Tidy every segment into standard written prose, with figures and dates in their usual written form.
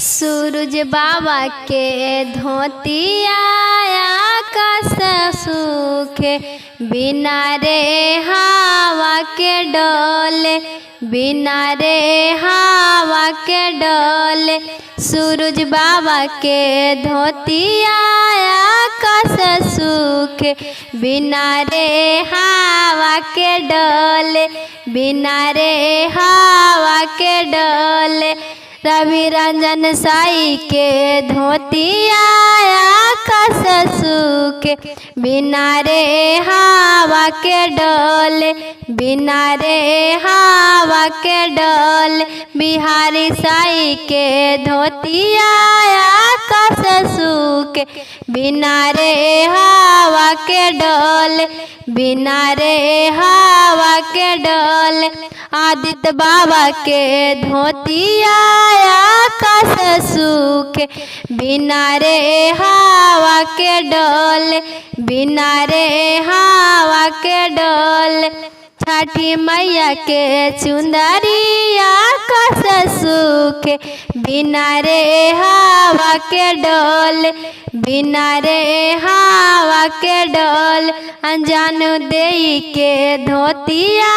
सूरज बाबा के धोतिया आकाश सूखे, बिना रे हवा के डोले, बिना रे हवा के डोले। सूरज बाबा के धोतिया आकाश सूखे, बिना रे हवा के डोले, बिना रे हवा के डोले। रवि रंजन साई के धोतिया आकाश सूखे, बिना रे हवा के डोले, बिना रे हवा के डोले। बिहारी साई के धोतिया आकाश सूखे, बिना रे हवा के डोले, बिना रे हवा के डोले। आदित्य बाबा के धोतिया आकाश सूखे, बिना रे हवा के डोले, बिना रे हवा के डोले। छठी मैया के चुंदरी आकाश सूखे, बिना रे हवा के डोले, बिना रे हवा के डोले। अनजान देई के धोतिया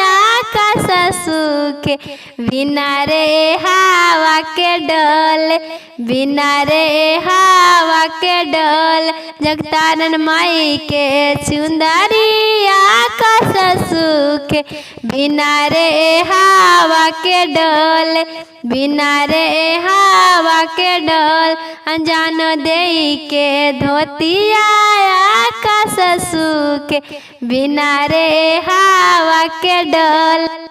आकाश सूखे, बिना रे हवा के डोले, बिना रे हवा के डोले। जगतारन माई के चुंदरी आकाश सूखे, बिना रे हवा के डोले, बिना रे हवा के डोले। अनजान देई के धोतिया आकाश सूखे, बिना रे हवा के डोले।